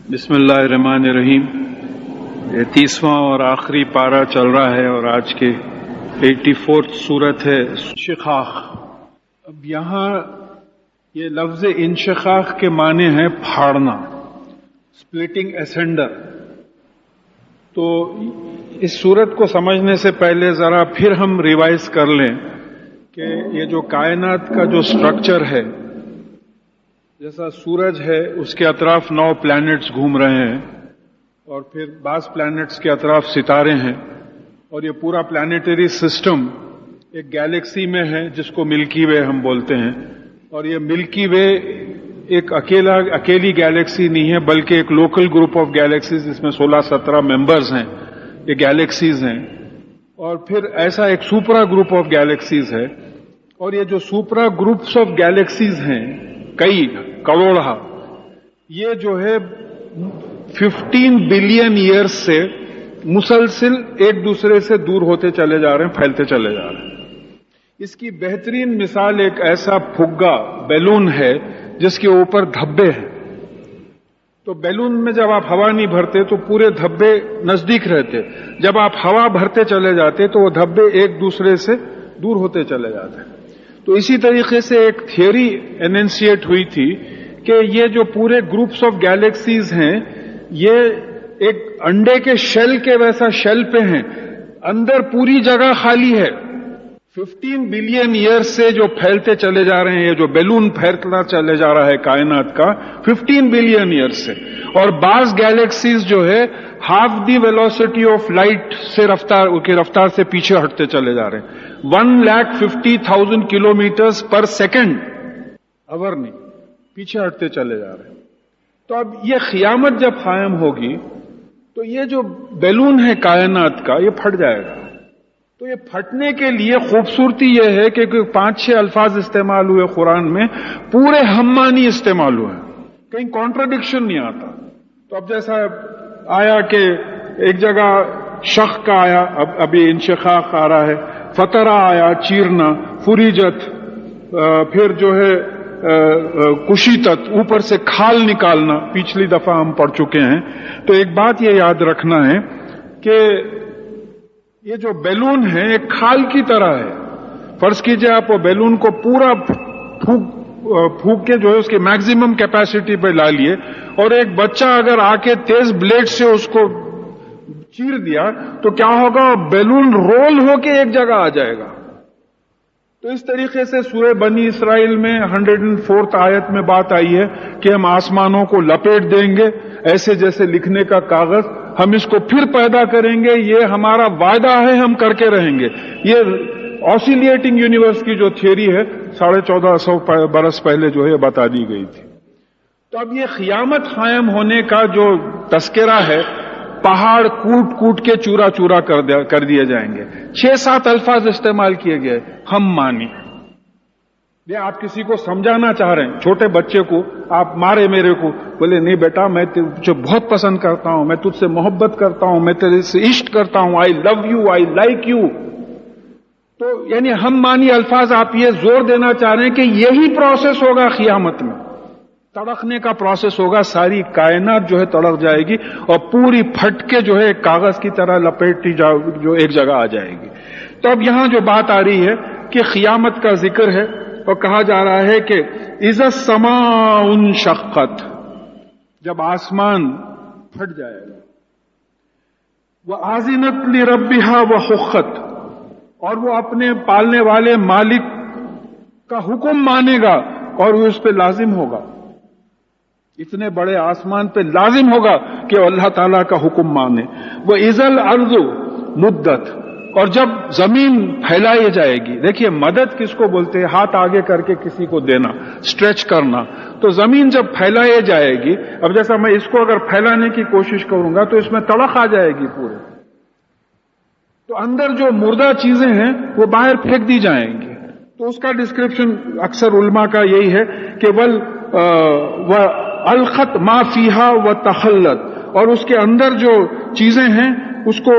بسم اللہ الرحمن الرحیم. یہ 30واں اور آخری پارہ چل رہا ہے اور آج کے 84 سورت ہے انشقاق. اب یہاں یہ لفظ انشقاق کے معنی ہے پھاڑنا، سپلٹنگ اسینڈر. تو اس سورت کو سمجھنے سے پہلے ذرا پھر ہم ریوائز کر لیں کہ یہ جو کائنات کا جو سٹرکچر ہے، جیسا سورج ہے اس کے اطراف 9 پلانٹس گھوم رہے ہیں اور پھر بعض پلانٹس کے اطراف ستارے ہیں، اور یہ پورا پلانیٹری سسٹم ایک گیلیکسی میں ہے جس کو ملکی وے ہم بولتے ہیں. اور یہ ملکی وے ایک اکیلی گیلیکسی نہیں ہے بلکہ ایک لوکل گروپ آف گیلیکسیز، اس میں 16-17 ممبرز ہیں، یہ گیلیکسیز ہیں. اور پھر ایسا ایک سپرا گروپ آف گیلیکسیز ہے، اور یہ جو سپرا گروپس آف گیلیکسیز ہیں کئی کروڑا، یہ جو ہے 15 بلین ایئرز سے مسلسل ایک دوسرے سے دور ہوتے چلے جا رہے ہیں، پھیلتے چلے جا رہے ہیں. اس کی بہترین مثال ایک ایسا پھگا بیلون ہے جس کے اوپر دھبے ہیں. تو بیلون میں جب آپ ہوا نہیں بھرتے تو پورے دھبے نزدیک رہتے، جب آپ ہوا بھرتے چلے جاتے تو وہ دھبے ایک دوسرے سے دور ہوتے چلے جاتے. تو اسی طریقے سے ایک تھیوری انینشیٹ ہوئی تھی کہ یہ جو پورے گروپس آف گیلیکسیز ہیں یہ ایک انڈے کے شیل کے ویسا شیل پہ ہیں، اندر پوری جگہ خالی ہے. 15 بلین ایئر سے جو پھیلتے چلے جا رہے ہیں، یہ جو بیلون پھیلتا چلے جا رہا ہے کائنات کا 15 بلین ایئر سے. اور بعض گیلیکسیز جو ہے half the velocity of light سے رفتار سے پیچھے ہٹتے چلے جا رہے ہیں. 1,50,000 کلومیٹرز پر سیکنڈ، اور نہیں، پیچھے ہٹتے چلے جا رہے ہیں. تو اب یہ قیامت جب قائم ہوگی تو یہ جو بیلون ہے کائنات کا یہ پھٹ جائے گا. تو یہ پھٹنے کے لیے خوبصورتی یہ ہے کہ 5-6 الفاظ استعمال ہوئے قرآن میں، پورے ہم معنی استعمال ہوئے، کہیں کانٹرڈکشن نہیں آتا. تو اب جیسا آیا کہ ایک جگہ شق کا آیا، ابھی انشقاق آ رہا ہے، فطرہ آیا چیرنا، فریجت، پھر جو ہے کشیتت، اوپر سے کھال نکالنا، پچھلی دفعہ ہم پڑھ چکے ہیں. تو ایک بات یہ یاد رکھنا ہے کہ یہ جو بیلون ہے ایک کھال کی طرح ہے. فرض کیجئے آپ وہ بیلون کو پورا پھونک کے جو ہے اس کے میکزیمم کیپیسٹی پہ لا لیے، اور ایک بچہ اگر آ کے تیز بلیڈ سے اس کو چیر دیا تو کیا ہوگا؟ بیلون رول ہو کے ایک جگہ آ جائے گا. تو اس طریقے سے سورہ بنی اسرائیل میں 104 آیت میں بات آئی ہے کہ ہم آسمانوں کو لپیٹ دیں گے ایسے جیسے لکھنے کا کاغذ، ہم اس کو پھر پیدا کریں گے، یہ ہمارا وعدہ ہے، ہم کر کے رہیں گے. یہ آسیلیٹنگ یونیورس کی جو تھیوری ہے 1450 برس پہلے جو ہے یہ بتا دی گئی تھی. تو اب یہ قیامت قائم ہونے کا جو تذکرہ ہے، پہاڑ کوٹ کوٹ کے چورا چورا کر دیے جائیں گے. 6-7 الفاظ استعمال کیے گئے، ہم مانی. یہ آپ کسی کو سمجھانا چاہ رہے ہیں، چھوٹے بچے کو آپ مارے میرے کو، بولے نہیں بیٹا میں تجھے بہت پسند کرتا ہوں، میں تجھ سے محبت کرتا ہوں، میں تیرے سے عشق کرتا ہوں، I love you, I like you. تو یعنی ہم مانی الفاظ آپ یہ زور دینا چاہ رہے ہیں کہ یہی پروسیس ہوگا قیامت میں، تڑکنے کا پروسیس ہوگا. ساری کائنات جو ہے تڑک جائے گی اور پوری پھٹ کے جو ہے ایک کاغذ کی طرح لپیٹی جو ایک جگہ آ جائے گی. تو اب یہاں جو بات آ رہی ہے کہ قیامت کا ذکر ہے، اور کہا جا رہا ہے کہ اذا السماء انشقت، جب آسمان پھٹ جائے گا، وَآذِنَتْ لِرَبِّهَا وَحُقَّتْ، اور وہ اپنے پالنے والے مالک کا حکم مانے گا اور وہ اس پہ لازم ہوگا. اتنے بڑے آسمان پہ لازم ہوگا کہ اللہ تعالیٰ کا حکم مانے. وَإِذَا الْأَرْضُ مُدَّتْ، اور جب زمین پھیلائی جائے گی. دیکھیے مدد کس کو بولتے ہیں؟ ہاتھ آگے کر کے کسی کو دینا، اسٹریچ کرنا. تو زمین جب پھیلائی جائے گی، اب جیسا میں اس کو اگر پھیلانے کی کوشش کروں گا تو اس میں تڑک آ جائے گی پورے، تو اندر جو مردہ چیزیں ہیں وہ باہر پھینک دی جائیں گی. تو اس کا ڈسکرپشن اکثر علماء کا یہی ہے کہ الخط ما فیہا و تخلت، اور اس کے اندر جو چیزیں ہیں اس کو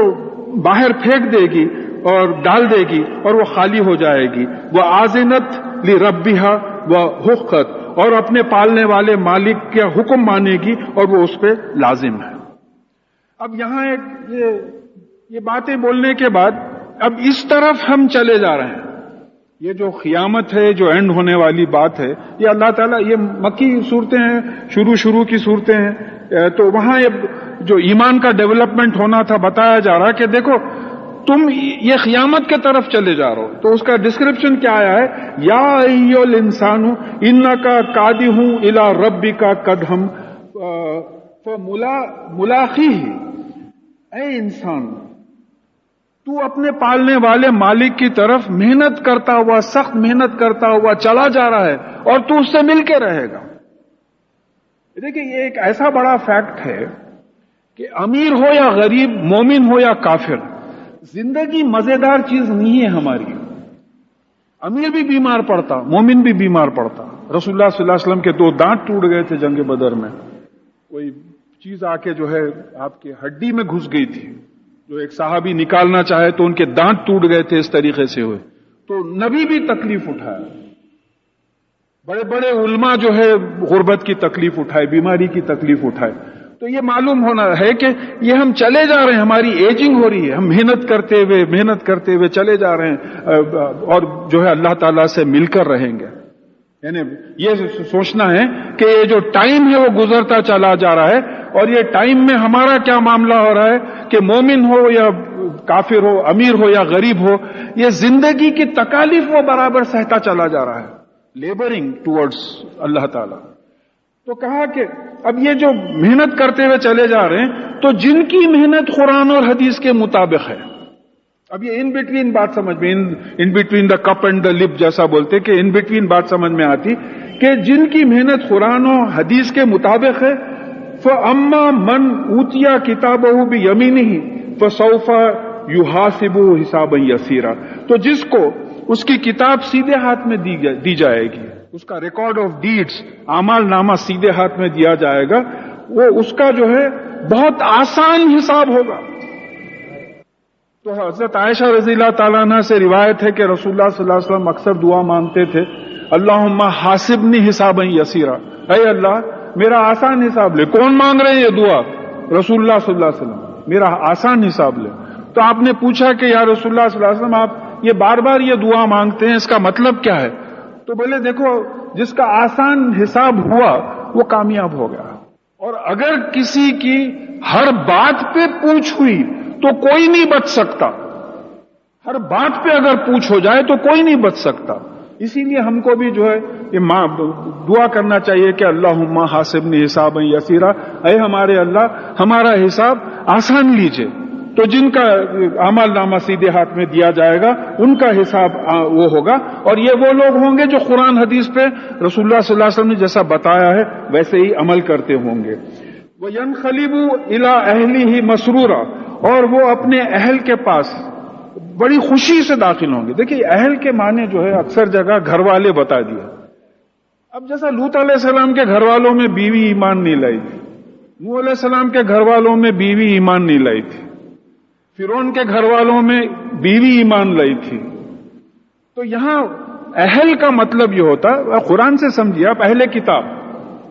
باہر پھینک دے گی اور ڈال دے گی اور وہ خالی ہو جائے گی. وہ آذنت لربھا و حقت، اور اپنے پالنے والے مالک کا حکم مانے گی اور وہ اس پہ لازم ہے۔ اب یہاں یہ باتیں بولنے کے بعد اب اس طرف ہم چلے جا رہے ہیں، یہ جو قیامت ہے، جو اینڈ ہونے والی بات ہے، یہ اللہ تعالیٰ، یہ مکی صورتیں ہیں، شروع کی صورتیں ہیں، تو وہاں جو ایمان کا ڈیولپمنٹ ہونا تھا بتایا جا رہا کہ دیکھو تم یہ قیامت کے طرف چلے جا رہے ہو، تو اس کا ڈسکرپشن کیا آیا ہے؟ یا ایھا الانسان انکا کادح الی ربک قدحا فملاقیہ، اے انسان تو اپنے پالنے والے مالک کی طرف محنت کرتا ہوا، سخت محنت کرتا ہوا چلا جا رہا ہے، اور تو اس سے مل کے رہے گا۔ دیکھیں یہ ایک ایسا بڑا فیکٹ ہے کہ امیر ہو یا غریب، مومن ہو یا کافر، زندگی مزیدار چیز نہیں ہے ہماری۔ امیر بھی بیمار پڑتا، مومن بھی بیمار پڑتا۔ رسول اللہ صلی اللہ علیہ وسلم کے 2 دانت ٹوٹ گئے تھے جنگ بدر میں، کوئی چیز آ کے جو ہے آپ کے ہڈی میں گھس گئی تھی، جو ایک صحابی نکالنا چاہے تو ان کے دانت ٹوٹ گئے تھے، اس طریقے سے ہوئے، تو نبی بھی تکلیف اٹھایا، بڑے بڑے علماء جو ہے غربت کی تکلیف اٹھائے، بیماری کی تکلیف اٹھائے۔ تو یہ معلوم ہونا ہے کہ یہ ہم چلے جا رہے ہیں، ہماری ایجنگ ہو رہی ہے، ہم محنت کرتے ہوئے چلے جا رہے ہیں، اور جو ہے اللہ تعالیٰ سے مل کر رہیں گے۔ یعنی یہ سوچنا ہے کہ یہ جو ٹائم ہے وہ گزرتا چلا جا رہا ہے، اور یہ ٹائم میں ہمارا کیا معاملہ ہو رہا ہے کہ مومن ہو یا کافر ہو، امیر ہو یا غریب ہو، یہ زندگی کی تکالیف وہ برابر سہتا چلا جا رہا ہے، لیبرنگ ٹورڈز اللہ تعالیٰ۔ تو کہا کہ اب یہ جو محنت کرتے ہوئے چلے جا رہے ہیں، تو جن کی محنت قرآن اور حدیث کے مطابق ہے، اب یہ ان بٹوین بات سمجھ میں، in between the cup and the lip جیسا بولتے کہ ان بٹوین بات سمجھ میں آتی کہ جن کی محنت قرآن و حدیث کے مطابق ہے، فَأَمَّا مَنْ أُوتِيَ كِتَابَهُ بِيَمِينِهِ فَسَوْفَ يُحَاسَبُ حِسَابًا يَسِيرًا، تو جس کو اس کی کتاب سیدھے ہاتھ میں دی جائے گی، اس کا ریکارڈ آف ڈیڈز، اعمال نامہ سیدھے ہاتھ میں دیا جائے گا، وہ اس کا جو ہے بہت آسان حساب ہوگا۔ تو حضرت عائشہ رضی اللہ تعالیٰ عنہ سے روایت ہے کہ رسول اللہ صلی اللہ علیہ وسلم اکثر دعا مانگتے تھے، اللہم حاسبنی حسابا یسیرا، اے اللہ میرا آسان حساب لے۔ کون مانگ رہے ہیں یہ دعا؟ رسول اللہ صلی اللہ علیہ وسلم، میرا آسان حساب لے۔ تو آپ نے پوچھا کہ یا رسول اللہ صلی اللہ علیہ وسلم آپ یہ بار بار یہ دعا مانگتے ہیں، اس کا مطلب کیا ہے؟ تو بولے دیکھو جس کا آسان حساب ہوا وہ کامیاب ہو گیا، اور اگر کسی کی ہر بات پہ پوچھ ہوئی تو کوئی نہیں بچ سکتا، ہر بات پہ اگر پوچھ ہو جائے تو کوئی نہیں بچ سکتا۔ اسی لیے ہم کو بھی جو ہے یہ دعا کرنا چاہیے کہ اللہم حاسبنی حسابا یسیرا، اے ہمارے اللہ ہمارا حساب آسان لیجئے۔ تو جن کا اعمال نامہ سیدھے ہاتھ میں دیا جائے گا ان کا حساب وہ ہوگا، اور یہ وہ لوگ ہوں گے جو قرآن حدیث پہ رسول اللہ صلی اللہ علیہ وسلم نے جیسا بتایا ہے ویسے ہی عمل کرتے ہوں گے۔ وَيَنْقَلِبُ إِلَىٰ أَهْلِهِ مَسْرُورًا، اور وہ اپنے اہل کے پاس بڑی خوشی سے داخل ہوں گے۔ دیکھیے اہل کے معنی جو ہے اکثر جگہ گھر والے بتا دیا۔ اب جیسا لوط علیہ السلام کے گھر والوں میں بیوی ایمان نہیں لائی تھی، نوح علیہ السلام کے گھر والوں میں بیوی ایمان نہیں لائی تھی، فرعون کے گھر والوں میں بیوی ایمان لائی تھی۔ تو یہاں اہل کا مطلب یہ ہوتا ہے، قرآن سے سمجھیے آپ، اہل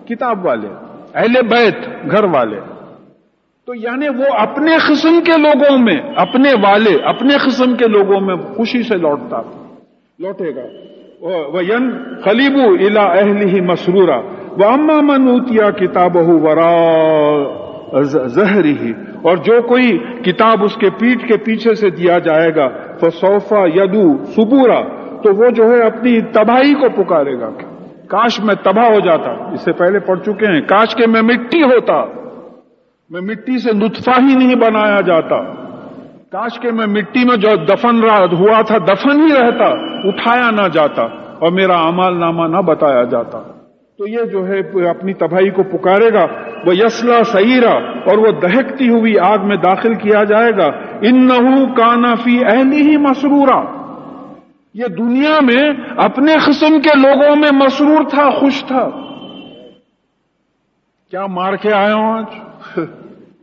کتاب والے، اہل بیت گھر والے، تو یعنی وہ اپنے قسم کے لوگوں میں، اپنے والے اپنے قسم کے لوگوں میں خوشی سے لوٹے گا۔ وَيَنْقَلِبُ إِلَىٰ أَهْلِهِ مَسْرُورًا وَأَمَّا مَنْ أُوتِيَ كِتَابَهُ وَرَاءَ ظَهْرِهِ، اور جو کوئی کتاب اس کے پیٹھ کے پیچھے سے دیا جائے گا، فَسَوْفَ يَدْعُو ثُبُورًا، تو وہ جو ہے اپنی تباہی کو پکارے گا، کاش میں تباہ ہو جاتا۔ اس سے پہلے پڑھ چکے ہیں، کاش کہ میں مٹی ہوتا، میں مٹی سے نطفہ ہی نہیں بنایا جاتا، کاش کہ میں مٹی میں جو دفن ہوا تھا دفن ہی رہتا، اٹھایا نہ جاتا اور میرا اعمال نامہ نہ بتایا جاتا۔ تو یہ جو ہے اپنی تباہی کو پکارے گا۔ وہ یسلا سعیرا، اور وہ دہکتی ہوئی آگ میں داخل کیا جائے گا۔ انہ کان فی اہلہ مسرورا، یہ دنیا میں اپنے قسم کے لوگوں میں مسرور تھا، خوش تھا۔ کیا مار کے آئے ہوں آج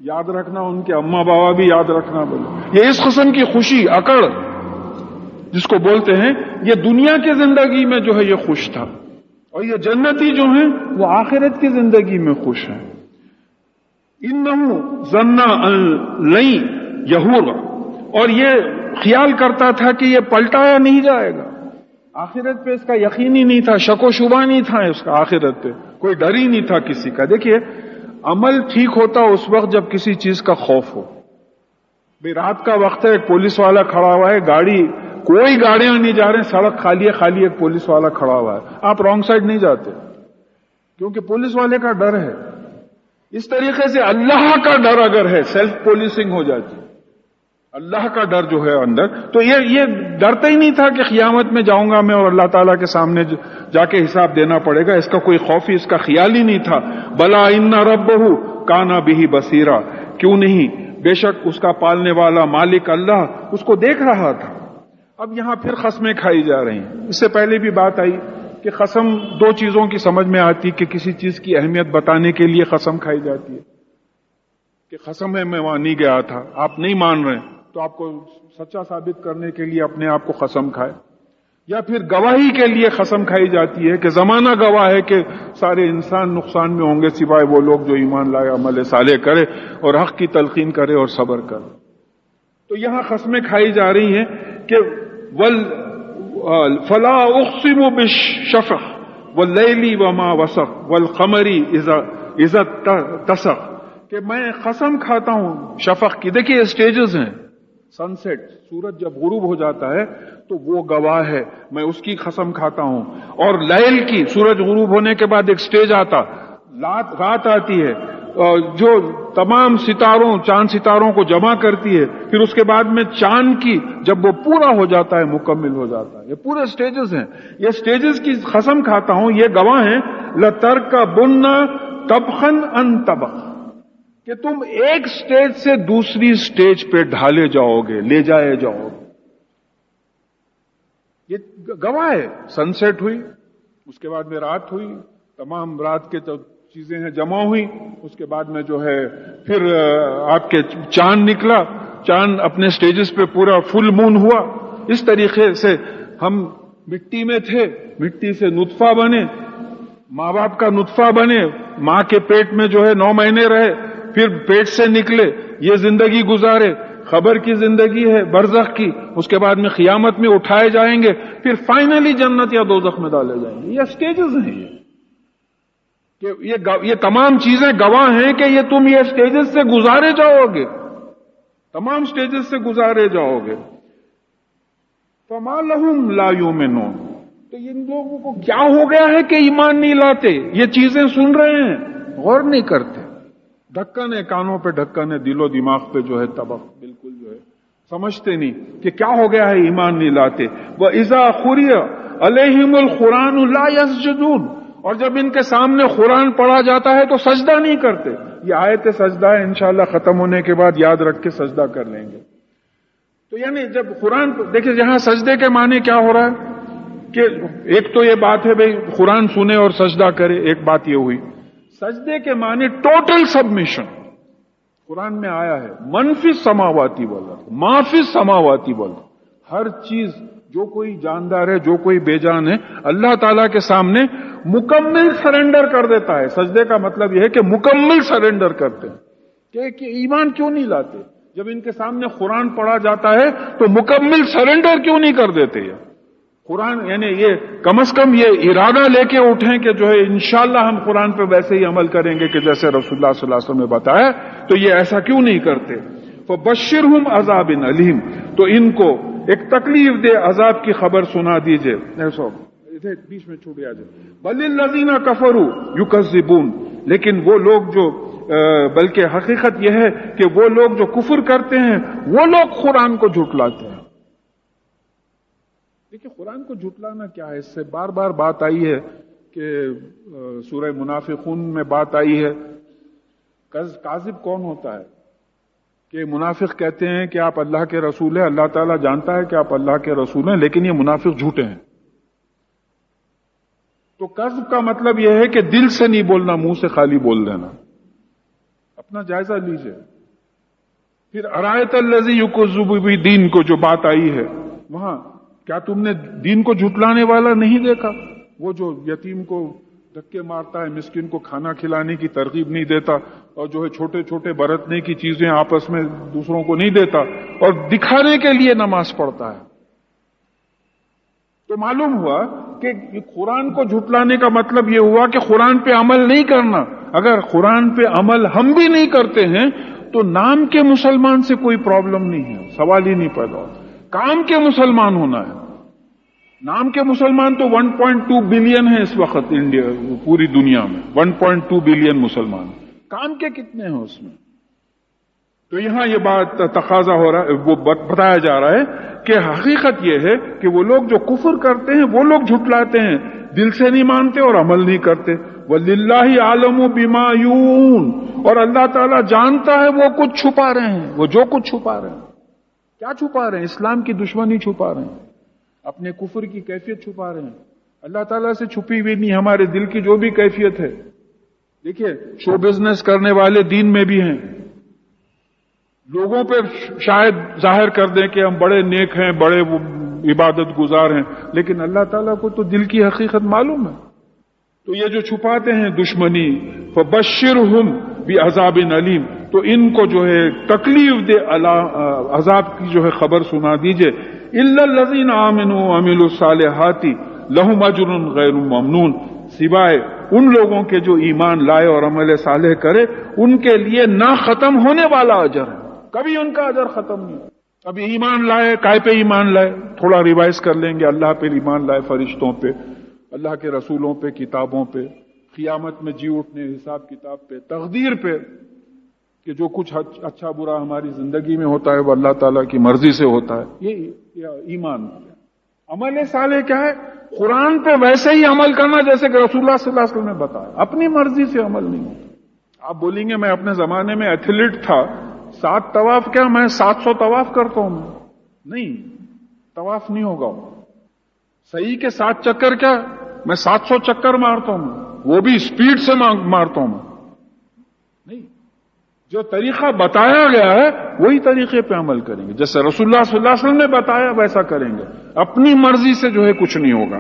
یاد رکھنا، ان کے اماں بابا بھی یاد رکھنا بولے، یہ اس قسم کی خوشی اکڑ جس کو بولتے ہیں، یہ دنیا کی زندگی میں جو ہے یہ خوش تھا۔ اور یہ جنتی جو ہیں وہ آخرت کی زندگی میں خوش ہیں. انہو ظن ان لن یحور، اور یہ خیال کرتا تھا کہ یہ پلٹایا نہیں جائے گا. آخرت پہ اس کا یقین ہی نہیں تھا، شک و شبہ نہیں تھا اس کا آخرت پہ، کوئی ڈر ہی نہیں تھا کسی کا. دیکھیے عمل ٹھیک ہوتا اس وقت جب کسی چیز کا خوف ہو. بھئی رات کا وقت ہے، ایک پولیس والا کھڑا ہوا ہے، گاڑی کوئی گاڑیاں نہیں جا رہے ہیں، سڑک خالی ہے، خالی ایک پولیس والا کھڑا ہوا ہے، آپ رانگ سائڈ نہیں جاتے کیونکہ پولیس والے کا ڈر ہے. اس طریقے سے اللہ کا ڈر اگر ہے، سیلف پولیسنگ ہو جاتی، اللہ کا ڈر جو ہے اندر، تو یہ ڈرتا ہی نہیں تھا کہ قیامت میں جاؤں گا میں اور اللہ تعالیٰ کے سامنے جا کے حساب دینا پڑے گا. اس کا کوئی خوف ہی، اس کا خیال ہی نہیں تھا. بلا ان ربہ کان بہ بصیرا، کیوں نہیں، بے شک اس کا پالنے والا مالک اللہ اس کو دیکھ رہا تھا. اب یہاں پھر قسمیں کھائی جا رہی ہیں. اس سے پہلے بھی بات آئی کہ قسم دو چیزوں کی سمجھ میں آتی کہ کسی چیز کی اہمیت بتانے کے لیے قسم کھائی جاتی ہے کہ قسم ہے میں وہاں نہیں گیا تھا، آپ نہیں مان رہے تو آپ کو سچا ثابت کرنے کے لیے اپنے آپ کو قسم کھائے. یا پھر گواہی کے لیے قسم کھائی جاتی ہے کہ زمانہ گواہ ہے کہ سارے انسان نقصان میں ہوں گے سوائے وہ لوگ جو ایمان لائے، عمل صالح کرے اور حق کی تلقین کرے اور صبر کرے. تو یہاں قسمیں کھائی جا رہی ہیں کہ فلا اقسم بالشفق واللیل وما وسق والقمر اذا اتسق، کہ میں قسم کھاتا ہوں شفق کی. دیکھیے اسٹیجز ہیں، سن سیٹ، سورج جب غروب ہو جاتا ہے تو وہ گواہ ہے، میں اس کی قسم کھاتا ہوں. اور لیل کی، سورج غروب ہونے کے بعد ایک سٹیج آتا، رات آتی ہے جو تمام ستاروں، چاند ستاروں کو جمع کرتی ہے. پھر اس کے بعد میں چاند کی جب وہ پورا ہو جاتا ہے، مکمل ہو جاتا ہے. یہ پورے سٹیجز ہیں. یہ سٹیجز کی قسم کھاتا ہوں، یہ گواہ ہیں. لَتَرْكَبُنَّ طَبْقًا عَنْ طَبْقٍ، کہ تم ایک سٹیج سے دوسری سٹیج پہ ڈھالے جاؤ گے، لے جائے جاؤ گے. یہ گواہ ہے. سن سیٹ ہوئی، اس کے بعد میں رات ہوئی، تمام رات کے جو چیزیں ہیں جمع ہوئی. اس کے بعد میں جو ہے پھر آپ کے چاند نکلا، چاند اپنے سٹیجز پہ پورا فل مون ہوا. اس طریقے سے ہم مٹی میں تھے، مٹی سے نطفہ بنے، ماں باپ کا نطفہ بنے، ماں کے پیٹ میں جو ہے 9 مہینے رہے، پھر پیٹ سے نکلے، یہ زندگی گزارے. خبر کی زندگی ہے، برزخ کی. اس کے بعد میں قیامت میں اٹھائے جائیں گے، پھر فائنلی جنت یا دوزخ میں ڈالے جائیں گے. یہ سٹیجز ہیں. یہ تمام چیزیں گواہ ہیں کہ یہ تم یہ سٹیجز سے گزارے جاؤ گے، تمام سٹیجز سے گزارے جاؤ گے. فما لہم لا یؤمنون، تو ان لوگوں کو کیا ہو گیا ہے کہ ایمان نہیں لاتے؟ یہ چیزیں سن رہے ہیں، غور نہیں کرتے. ڈھکن ہے کانوں پہ، ڈھکن ہے دل و دماغ پہ جو ہے طبق، بالکل جو ہے سمجھتے نہیں کہ کیا ہو گیا ہے، ایمان نہیں لاتے. وَإِذَا قُرِئَ عَلَيْهِمُ الْقُرْآنُ لَا يَسْجُدُونَ، اور جب ان کے سامنے قرآن پڑھا جاتا ہے تو سجدہ نہیں کرتے. یہ آیت سجدہ ہے، انشاءاللہ ختم ہونے کے بعد یاد رکھ کے سجدہ کر لیں گے. تو یعنی جب قرآن، دیکھیں یہاں سجدے کے معنی کیا ہو رہا ہے کہ ایک تو یہ بات ہے بھئی قرآن سنے اور سجدہ کرے، ایک بات یہ ہوئی. سجدے کے معنی ٹوٹل سبمیشن. قرآن میں آیا ہے من فی السماواتی والارض ما فی السماواتی والارض، ہر چیز جو کوئی جاندار ہے، جو کوئی بے جان ہے، اللہ تعالیٰ کے سامنے مکمل سرنڈر کر دیتا ہے. سجدے کا مطلب یہ ہے کہ مکمل سرنڈر کرتے ہیں. کہ ایمان کیوں نہیں لاتے؟ جب ان کے سامنے قرآن پڑھا جاتا ہے تو مکمل سرنڈر کیوں نہیں کر دیتے؟ قرآن یعنی یہ کم از کم یہ ارادہ لے کے اٹھیں کہ جو ہے انشاءاللہ ہم قرآن پہ ویسے ہی عمل کریں گے کہ جیسے رسول اللہ صلی اللہ علیہ وسلم نے بتایا. تو یہ ایسا کیوں نہیں کرتے؟ فبشرہم عذاب علیم، تو ان کو ایک تکلیف دہ عذاب کی خبر سنا دیجئے. بیچ میں چھوٹ گیا جائے. بل الذین کفروا یکذبون، لیکن وہ لوگ جو بلکہ حقیقت یہ ہے کہ وہ لوگ جو کفر کرتے ہیں وہ لوگ قرآن کو جھٹلاتے ہیں. دیکھیں قرآن کو جھٹلانا کیا ہے؟ اس سے بار بار بات آئی ہے کہ سورہ منافقون میں بات آئی ہے. کاذب کون ہوتا ہے؟ کہ منافق کہتے ہیں کہ آپ اللہ کے رسول ہیں، اللہ تعالیٰ جانتا ہے کہ آپ اللہ کے رسول ہیں، لیکن یہ منافق جھوٹے ہیں. تو کذب کا مطلب یہ ہے کہ دل سے نہیں بولنا، منہ سے خالی بول دینا. اپنا جائزہ لیجئے. پھر ارایت الذی یکذب بالدین کو جو بات آئی ہے وہاں، کیا تم نے دین کو جھٹلانے والا نہیں دیکھا؟ وہ جو یتیم کو دھکے مارتا ہے، مسکین کو کھانا کھلانے کی ترغیب نہیں دیتا، اور جو ہے چھوٹے چھوٹے برتنے کی چیزیں آپس میں دوسروں کو نہیں دیتا، اور دکھانے کے لیے نماز پڑھتا ہے، تو معلوم ہوا کہ قرآن کو جھٹلانے کا مطلب یہ ہوا کہ قرآن پہ عمل نہیں کرنا۔ اگر قرآن پہ عمل ہم بھی نہیں کرتے ہیں تو نام کے مسلمان سے کوئی پرابلم نہیں ہے، سوال ہی نہیں پیدا ہوتا، کام کے مسلمان ہونا ہے۔ نام کے مسلمان تو 1.2 بلین ہیں اس وقت انڈیا، پوری دنیا میں 1.2 بلین مسلمان، کام کے کتنے ہیں اس میں؟ تو یہاں یہ بات تقاضا ہو رہا ہے، وہ بتایا جا رہا ہے کہ حقیقت یہ ہے کہ وہ لوگ جو کفر کرتے ہیں وہ لوگ جھٹلاتے ہیں، دل سے نہیں مانتے اور عمل نہیں کرتے۔ وَلِلَّهِ عَالَمُ بِمَا يُونَ، اور اللہ تعالیٰ جانتا ہے وہ کچھ چھپا رہے ہیں، وہ جو کچھ چھپا رہے ہیں۔ کیا چھپا رہے ہیں؟ اسلام کی دشمنی چھپا رہے ہیں، اپنے کفر کی کیفیت چھپا رہے ہیں۔ اللہ تعالیٰ سے چھپی ہوئی نہیں ہمارے دل کی جو بھی کیفیت ہے۔ دیکھیے شو بزنس کرنے والے دین میں بھی ہیں، لوگوں پہ شاید ظاہر کر دیں کہ ہم بڑے نیک ہیں، بڑے عبادت گزار ہیں، لیکن اللہ تعالیٰ کو تو دل کی حقیقت معلوم ہے۔ تو یہ جو چھپاتے ہیں دشمنی، فبشرہم بعذاب علیم، تو ان کو جو ہے تکلیف دے عذاب کی جو ہے خبر سنا دیجئے۔ الا الذین آمنوا وعملوا الصالحات لہم اجر غیر ممنون، سوائے ان لوگوں کے جو ایمان لائے اور عمل صالح کرے، ان کے لیے نہ ختم ہونے والا اجر ہے، کبھی ان کا اجر ختم نہیں۔ ابھی ایمان لائے، کائے پہ ایمان لائے، تھوڑا ریوائز کر لیں گے، اللہ پہ ایمان لائے، فرشتوں پہ، اللہ کے رسولوں پہ، کتابوں پہ، قیامت میں جی اٹھنے، حساب کتاب پہ، تقدیر پہ، کہ جو کچھ اچھا برا ہماری زندگی میں ہوتا ہے وہ اللہ تعالیٰ کی مرضی سے ہوتا ہے، یہ ایمان۔ عمل صالح کیا ہے؟ قرآن پہ ویسے ہی عمل کرنا جیسے کہ رسول اللہ صلی اللہ علیہ وسلم نے بتایا، اپنی مرضی سے عمل نہیں ہوتا۔ آپ بولیں گے میں اپنے زمانے میں ایتھلیٹ تھا، 7 طواف کیا میں 700 طواف کرتا ہوں، نہیں، طواف نہیں ہوگا۔ صحیح کے 7 چکر کیا میں 700 چکر مارتا ہوں، وہ بھی سپیڈ سے مارتا ہوں، نہیں، جو طریقہ بتایا گیا ہے وہی طریقے پہ عمل کریں گے، جیسے رسول اللہ صلی اللہ علیہ وسلم نے بتایا ویسا کریں گے، اپنی مرضی سے جو ہے کچھ نہیں ہوگا۔